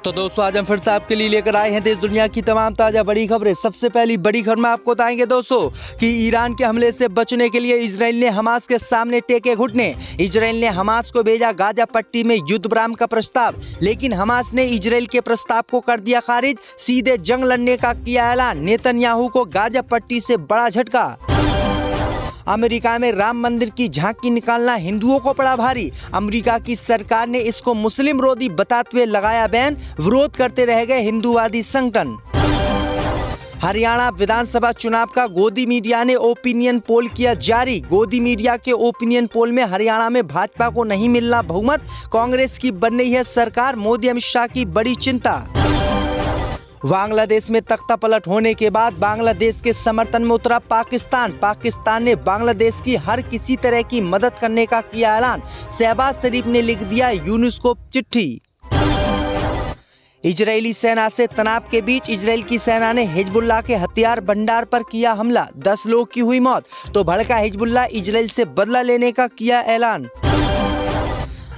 तो दोस्तों आज हम फिर से आपके लिए लेकर आए हैं देश दुनिया की तमाम ताजा बड़ी खबरें। सबसे पहली बड़ी खबर में आपको बताएंगे दोस्तों कि ईरान के हमले से बचने के लिए इजराइल ने हमास के सामने टेके घुटने। इजराइल ने हमास को भेजा गाजा पट्टी में युद्ध विराम का प्रस्ताव, लेकिन हमास ने इजराइल के प्रस्ताव को कर दिया खारिज। सीधे जंग लड़ने का किया ऐलान। नेतन्याहू को गाजा पट्टी से बड़ा झटका। अमेरिका में राम मंदिर की झांकी निकालना हिंदुओं को पड़ा भारी। अमेरिका की सरकार ने इसको मुस्लिम विरोधी बताते हुए लगाया बैन। विरोध करते रह गए हिंदूवादी संगठन। हरियाणा विधानसभा चुनाव का गोदी मीडिया ने ओपिनियन पोल किया जारी। गोदी मीडिया के ओपिनियन पोल में हरियाणा में भाजपा को नहीं मिलना बहुमत, कांग्रेस की बन रही है सरकार, मोदी अमित शाह की बड़ी चिंता। बांग्लादेश में तख्ता पलट होने के बाद बांग्लादेश के समर्थन में उतरा पाकिस्तान। पाकिस्तान ने बांग्लादेश की हर किसी तरह की मदद करने का किया ऐलान। शहबाज शरीफ ने लिख दिया यूनुस को चिट्ठी। इजरायली सेना से तनाव के बीच इजरायल की सेना ने हिजबुल्लाह के हथियार भंडार पर किया हमला। 10 लोग की हुई मौत। तो भड़का हिजबुल्लाह इजरायल से बदला लेने का किया ऐलान।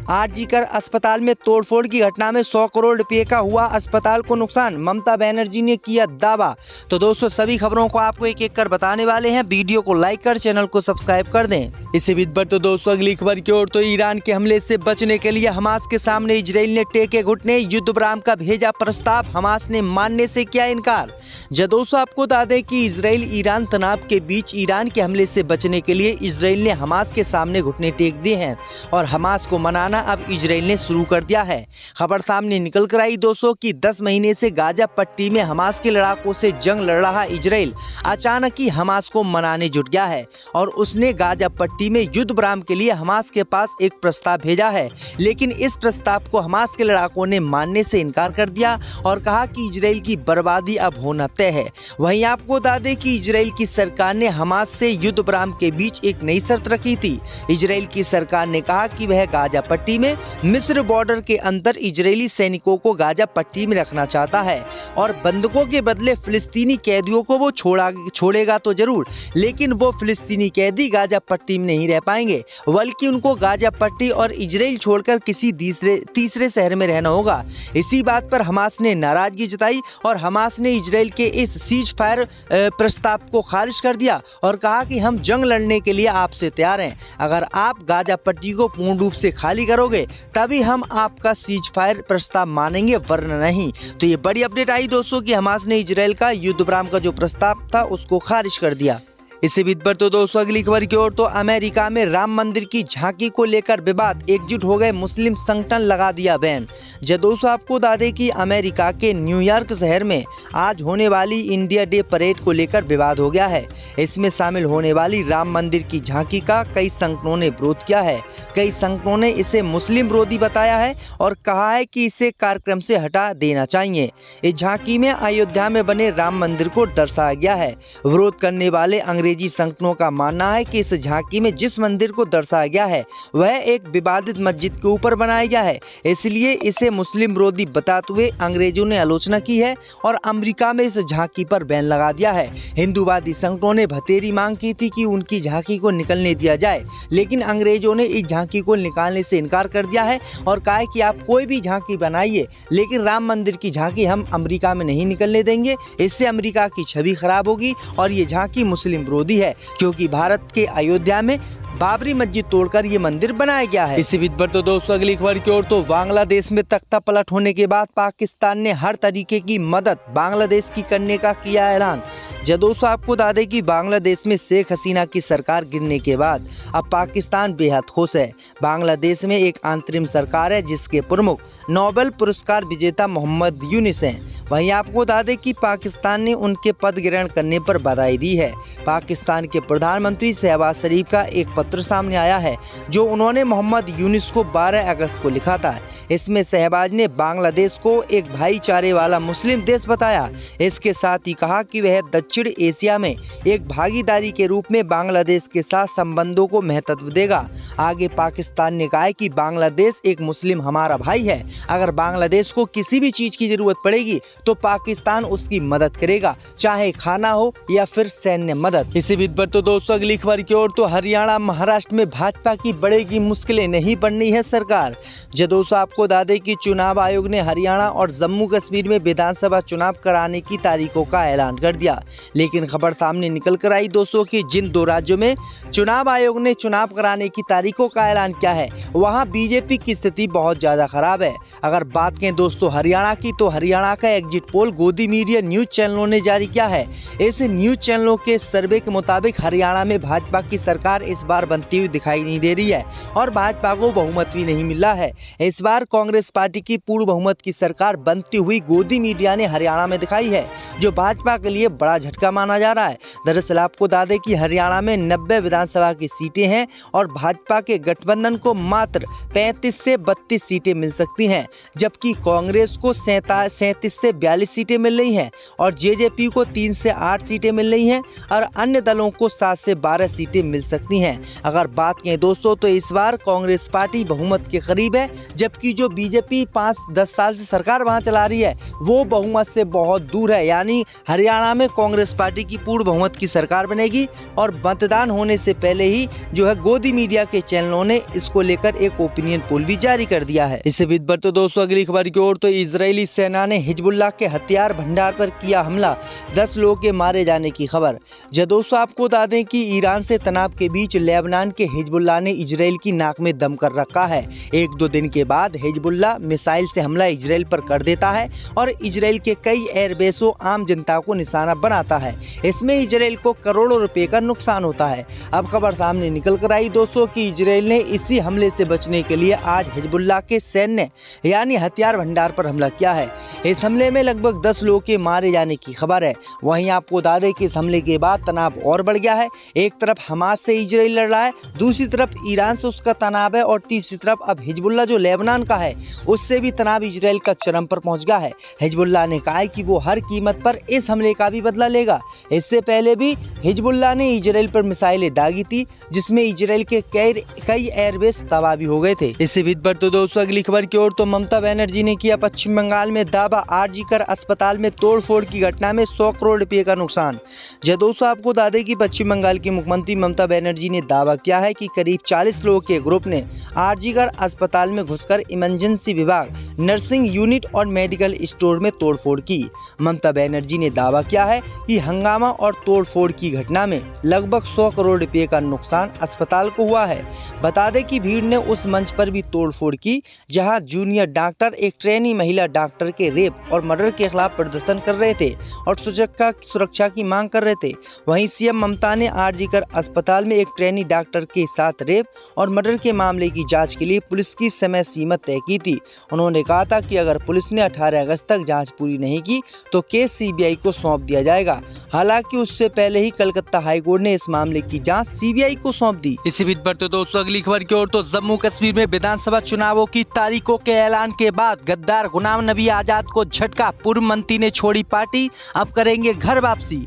आरजीकर अस्पताल में तोड़फोड़ की घटना में 100 करोड़ रुपए का हुआ अस्पताल को नुकसान, ममता बनर्जी ने किया दावा। तो दोस्तों सभी खबरों को आपको एक एक कर बताने वाले हैं। वीडियो को लाइक कर चैनल को सब्सक्राइब कर दें। इसी बीच पर तो दोस्तों अगली खबर की ओर। तो ईरान के हमले से बचने के लिए हमास के सामने इजराइल ने टेके घुटने। युद्ध विराम का भेजा प्रस्ताव, हमास ने मानने से किया इनकार। दोस्तों आपको बता दें कि इजराइल ईरान तनाव के बीच ईरान के हमले से बचने के लिए इजराइल ने हमास के सामने घुटने टेक दिए हैं और हमास को मनाना अब इजराइल ने शुरू कर दिया है। खबर सामने निकल कर आई दोस्तों कि 10 महीने से गाजा पट्टी में हमास के लड़ाकों से जंग लड़ रहा इजराइल अचानक ही हमास को मनाने जुट गया है और उसने गाजा पट्टी में युद्ध विराम के लिए हमास के पास एक प्रस्ताव भेजा है। लेकिन इस प्रस्ताव को हमास के लड़ाकों ने मानने से इनकार कर दिया और कहा कि इजराइल की बर्बादी अब होना तय है। वहीं आपको बता दें कि इजराइल की सरकार ने हमास से युद्ध विराम के बीच एक नई शर्त रखी थी। इजराइल की सरकार ने कहा कि वह गाजा पट्टी में मिस्र बॉर्डर के अंदर इजरायली सैनिकों को गाजा पट्टी में रखना चाहता है और बंधकों के बदले फिलिस्तीनी कैदियों को वो छोड़ेगा तो जरूर, लेकिन वो फिलिस्तीनी कैदी गाजा पट्टी में नहीं रह पाएंगे, बल्कि उनको गाजा पट्टी और इजराइल छोड़कर किसी तीसरे शहर में रहना होगा। इसी बात पर हमास ने नाराजगी जताई और हमास ने इजराइल के इस सीज फायर प्रस्ताव को खारिज कर दिया और कहा कि हम जंग लड़ने के लिए आपसे तैयार हैं। अगर आप गाजा पट्टी को पूर्ण रूप से खाली करोगे तभी हम आपका सीज फायर प्रस्ताव मानेंगे, वरना नहीं। तो ये बड़ी अपडेट आई दोस्तों कि हमास ने इजराइल का युद्ध विराम का जो प्रस्ताव था उसको खारिज कर दिया। इसी बीच पर तो दोस्तों अगली खबर की ओर। तो अमेरिका में राम मंदिर की झांकी को लेकर विवाद, एकजुट हो गए मुस्लिम संगठन, लगा दिया बैन। दोस्तों आपको बता दें कि अमेरिका के न्यूयॉर्क शहर में आज होने वाली इंडिया डे परेड को लेकर विवाद हो गया है। इसमें शामिल होने वाली राम मंदिर की झांकी का कई संगठनों ने विरोध किया है। कई संगठनों ने इसे मुस्लिम विरोधी बताया है और कहा है कि इसे कार्यक्रम से हटा देना चाहिए। इस झांकी में अयोध्या में बने राम मंदिर को दर्शाया गया है। विरोध करने वाले अंग्रेजी संगठनों का मानना है कि इस झांकी में जिस मंदिर को दर्शाया गया है वह एक विवादित मस्जिद के ऊपर बनाया गया है, इसलिए इसे मुस्लिम विरोधी बताते हुए अंग्रेजों ने आलोचना की है और अमेरिका में इस झांकी पर बैन लगा दिया है। हिंदूवादी संगठनों ने भतेरी मांग की थी कि उनकी झांकी को निकलने दिया जाए, लेकिन अंग्रेजों ने इस झांकी को निकालने से इनकार कर दिया है और कहा है कि आप कोई भी झांकी बनाइए, लेकिन राम मंदिर की झांकी हम अमेरिका में नहीं निकलने देंगे। इससे अमेरिका की छवि खराब होगी और ये झांकी मुस्लिम विरोधी है, क्योंकि भारत के अयोध्या में बाबरी मस्जिद तोड़कर ये मंदिर बनाया गया है। इसी बीच पर तो दोस्तों अगली खबर की ओर। तो बांग्लादेश में तख्ता पलट होने के बाद पाकिस्तान ने हर तरीके की मदद बांग्लादेश की करने का किया ऐलान। दोस्तों आपको बता दें कि बांग्लादेश में शेख हसीना की सरकार गिरने के बाद अब पाकिस्तान बेहद खुश है। बांग्लादेश में एक अंतरिम सरकार है जिसके प्रमुख नोबेल पुरस्कार विजेता मोहम्मद यूनुस हैं। वहीं आपको बता दें कि पाकिस्तान ने उनके पद ग्रहण करने पर बधाई दी है। पाकिस्तान के प्रधानमंत्री शहबाज शरीफ का एक पत्र सामने आया है जो उन्होंने मोहम्मद यूनुस को 12 अगस्त को लिखा था। इसमें शहबाज ने बांग्लादेश को एक भाईचारे वाला मुस्लिम देश बताया। इसके साथ ही कहा कि वह दक्षिण एशिया में एक भागीदारी के रूप में बांग्लादेश के साथ संबंधों को महत्व देगा। आगे पाकिस्तान ने कहा है कि बांग्लादेश एक मुस्लिम हमारा भाई है, अगर बांग्लादेश को किसी भी चीज की जरूरत पड़ेगी तो पाकिस्तान उसकी मदद करेगा, चाहे खाना हो या फिर सैन्य मदद। इसी बीच पर तो दोस्तों अगली खबर की ओर। तो हरियाणा महाराष्ट्र में भाजपा की बढ़ेगी मुश्किलें, नहीं बननी है सरकार। दोस्तों आपको आपको बता दें कि चुनाव आयोग ने हरियाणा और जम्मू कश्मीर में विधानसभा चुनाव कराने की तारीखों का ऐलान कर दिया। लेकिन खबर सामने निकल कर आई दोस्तों कि जिन दो राज्यों में चुनाव आयोग ने चुनाव कराने की तारीखों का ऐलान किया है वहां बीजेपी की स्थिति बहुत ज्यादा खराब है। अगर बात करें दोस्तों हरियाणा की, तो हरियाणा का एग्जिट पोल गोदी मीडिया न्यूज चैनलों ने जारी किया है। इस न्यूज चैनलों के सर्वे के मुताबिक हरियाणा में भाजपा की सरकार इस बार बनती हुई दिखाई नहीं दे रही है और भाजपा को बहुमत भी नहीं मिला है। इस बार कांग्रेस पार्टी की पूर्ण बहुमत की सरकार बनती हुई गोदी मीडिया ने हरियाणा में दिखाई है, जो भाजपा के लिए बड़ा झटका माना जा रहा है। दरअसल आपको बता दें कि हरियाणा में 90 विधानसभा की सीटें हैं और भाजपा के गठबंधन को मात्र 35 से 32 सीटें मिल सकती हैं, जबकि कांग्रेस को 37 से 42 सीटें मिल रही हैं और जेजेपी को 3 से 8 सीटें मिल रही हैं और अन्य दलों को 7 से 12 सीटें मिल सकती हैं। अगर बात करें दोस्तों तो इस बार कांग्रेस पार्टी बहुमत के करीब है, जबकि जो बीजेपी 5-10 साल से सरकार वहां चला रही है वो बहुमत से बहुत दूर है। यानी हरियाणा में कांग्रेस पार्टी की पूर्ण बहुमत की सरकार बनेगी और मतदान होने से पहले ही जो है गोदी मीडिया के चैनलों ने इसको लेकर एक ओपिनियन पोल भी जारी कर दिया है। इससे बीत बढ़ते दोस्तों अगली खबर की ओर, तो इजरायली सेना ने हिजबुल्लाह के हथियार भंडार पर किया हमला, 10 लोगों के मारे जाने की खबर। जो दोस्तों आपको बता दें कि ईरान से तनाव के बीच लेबनान के हिजबुल्लाह ने इजराइल की नाक में दम कर रखा है। 1-2 दिन के बाद हिजबुल्लाह मिसाइल से हमला इजराइल पर कर देता है और इजराइल के कई एयरबेसों आम जनता को निशाना बनाता है। इसमें इजराइल को करोड़ों रुपए का नुकसान होता है। अब खबर सामने निकल कर आई दोस्तों कि इजराइल ने इसी हमले से बचने के लिए आज हिजबुल्लाह के सैन्य यानी हथियार भंडार पर हमला किया है। इस हमले में लगभग 10 लोगों के मारे जाने की खबर है। वहीं आपको बता दें कि इस हमले के बाद तनाव और बढ़ गया है। एक तरफ हमास से इजराइल लड़ रहा है, दूसरी तरफ ईरान से उसका तनाव है और तीसरी तरफ अब हिजबुल्लाह जो लेबनान का है उससे भी तनाव इजराइल का चरम पर पहुंच गया है। हिजबुल्लाह ने कहा है कि वो हर कीमत पर इस हमले का भी बदला लेगा। इससे पहले भी हिजबुल्लाह ने इजराइल पर मिसाइलें दागी थी, जिसमें इजराइल के कई एयरबेस तबाह भी हो गए थे। इससे बीत बढ़ते दोस्तों अगली खबर की ओर, तो ममता बनर्जी ने किया पश्चिम बंगाल में दावा, आरजीकर अस्पताल में तोड़फोड़ की घटना में 100 करोड़ रुपए का नुकसान। जो दोस्तों आपको बता दें कि पश्चिम बंगाल की मुख्यमंत्री ममता बनर्जी ने दावा किया है कि करीब 40 लोगों के ग्रुप ने आरजीकर अस्पताल में घुसकर इमरजेंसी विभाग, नर्सिंग यूनिट और मेडिकल स्टोर में तोड़फोड़ की। ममता बनर्जी ने दावा किया है कि हंगामा और तोड़फोड़ की घटना में लगभग 100 करोड़ रुपए का नुकसान अस्पताल को हुआ है। बता दें कि भीड़ ने उस मंच पर भी तोड़फोड़ की जहां जूनियर डॉक्टर एक ट्रेनी महिला डॉक्टर के रेप और मर्डर के खिलाफ प्रदर्शन कर रहे थे और सुरक्षा की मांग कर रहे थे। वहीं सीएम ममता ने आरजीकर अस्पताल में एक ट्रेनी डॉक्टर के साथ रेप और मर्डर के मामले की जांच के लिए पुलिस की समय सीमा तय की थी। उन्होंने कहा था कि अगर पुलिस ने 18 अगस्त तक जांच पूरी नहीं की तो केस सीबीआई को सौंप दिया जाएगा। हालांकि उससे पहले ही कलकत्ता हाईकोर्ट ने इस मामले की जांच सीबीआई को सौंप दी। इसी बीच बढ़ते दोस्तों अगली खबर की ओर, तो जम्मू कश्मीर में विधानसभा चुनावों की तारीखों के ऐलान के बाद गद्दार गुलाम नबी आजाद को झटका, पूर्व मंत्री ने छोड़ी पार्टी, अब करेंगे घर वापसी।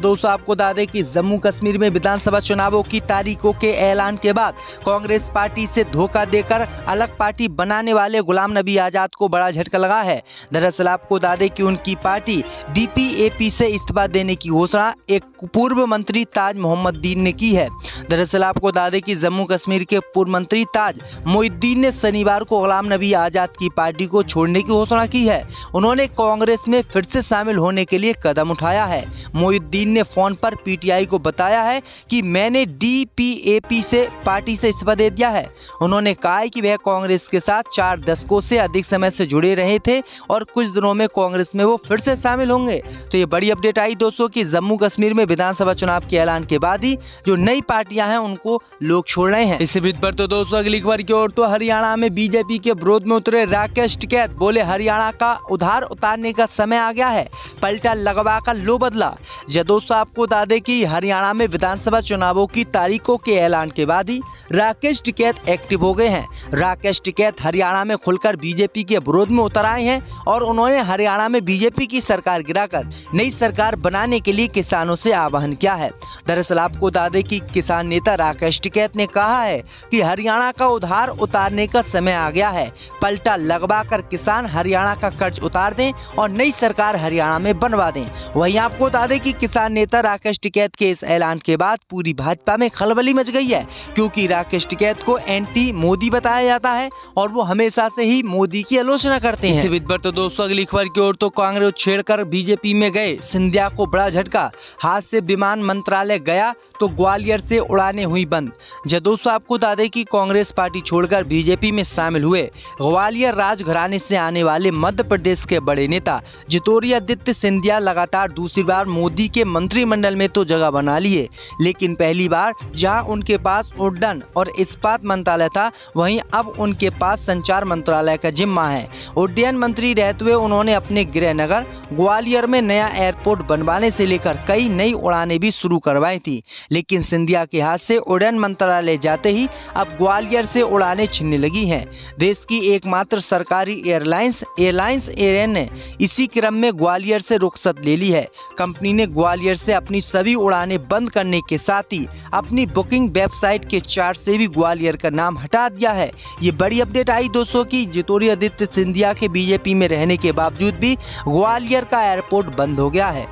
दोस्तों आपको बता दें कि जम्मू कश्मीर में विधानसभा चुनावों की तारीखों के ऐलान के बाद कांग्रेस पार्टी से धोखा देकर अलग पार्टी बनाने वाले गुलाम नबी आजाद को बड़ा झटका लगा है। दरअसल आपको बता दें कि उनकी पार्टी डीपीएपी से इस्तीफा देने की घोषणा एक पूर्व मंत्री ताज मोहम्मदीन ने की है। दरअसल आपको बता दें कि जम्मू कश्मीर के पूर्व मंत्री ताज मोहिद्दीन ने शनिवार को गुलाम नबी आजाद की पार्टी को छोड़ने की घोषणा की है। उन्होंने कांग्रेस में फिर से शामिल होने के लिए कदम उठाया है। मोहिद्दीन ने फोन पर पीटीआई को बताया है कि मैंने डीपीएपी से पार्टी से इस्तीफा दे दिया है। उन्होंने कहा है कि वह कांग्रेस के साथ 4 दशकों से अधिक समय से जुड़े रहे थे और कुछ दिनों में कांग्रेस में वो फिर से शामिल होंगे। तो ये बड़ी अपडेट आई दोस्तों कि जम्मू कश्मीर में विधानसभा चुनाव के ऐलान के बाद ही जो नई पार्टियां हैं उनको लोग छोड़ रहे हैं। इसी बीच पर तो दोस्तों अगली खबर की ओर, तो हरियाणा में बीजेपी के विरोध में उतरे राकेश टिकैत, बोले हरियाणा का उधार उतारने का समय आ गया है, पलटा लगवा कर लो बदला। दोस्तों आपको बता दें कि हरियाणा में विधानसभा चुनावों की तारीखों के ऐलान के बाद ही राकेश टिकैत एक्टिव हो गए हैं। राकेश टिकैत हरियाणा में खुलकर बीजेपी के विरोध में उतर आए हैं और उन्होंने हरियाणा में बीजेपी की सरकार गिराकर नई सरकार बनाने के लिए किसानों से आह्वान किया है। दरअसल आपको बता दें कि किसान नेता राकेश टिकैत ने कहा है कि हरियाणा का उधार उतारने का समय आ गया है, पलटा लगवा कर किसान हरियाणा का कर्ज उतार दें और नई सरकार हरियाणा में बनवा दें। वहीं आपको बता दें कि किसान नेता राकेश टिकैत के इस ऐलान के बाद पूरी भाजपा में खलबली मच गई है, क्योंकि राकेश टिकैत को एंटी मोदी बताया जाता है और वो हमेशा से ही मोदी की आलोचना करते हैं। इसी बीच पर तो दोस्तों अगली खबर की ओर तो कांग्रेस छेड़कर बीजेपी में गए सिंधिया को बड़ा झटका। हाथ से विमान मंत्रालय गया तो ग्वालियर से उड़ानें हुई बंद। जब दोस्तों आपको बता दें कि कांग्रेस पार्टी छोड़कर बीजेपी में शामिल हुए ग्वालियर राजघराने से आने वाले मध्य प्रदेश के बड़े नेता ज्योतिरादित्य सिंधिया लगातार दूसरी बार मोदी के मंत्रिमंडल में तो जगह बना लिए, लेकिन पहली बार जहां उनके पास उड्डयन और इस्पात मंत्रालय था, वहीं अब उनके पास संचार मंत्रालय का जिम्मा है। उड्डयन मंत्री रहते हुए उन्होंने अपने गृह नगर ग्वालियर में नया एयरपोर्ट बनवाने से लेकर कई नई उड़ानें भी शुरू करवाई थी, लेकिन सिंधिया के हाथ से उड्डयन मंत्रालय जाते ही अब ग्वालियर से उड़ानें छिनने लगी हैं। देश की एकमात्र सरकारी एयरलाइंस एयर ने इसी क्रम में ग्वालियर से रुखसत ले ली है। कंपनी ने ग्वालियर से अपनी सभी उड़ानें बंद करने के साथ ही अपनी बुकिंग वेबसाइट के चार्ट से भी ग्वालियर का नाम हटा दिया है। ये बड़ी अपडेट आई दोस्तों की ज्योतिरादित्य सिंधिया के बीजेपी में रहने के बावजूद भी ग्वालियर का एयरपोर्ट बंद हो गया है।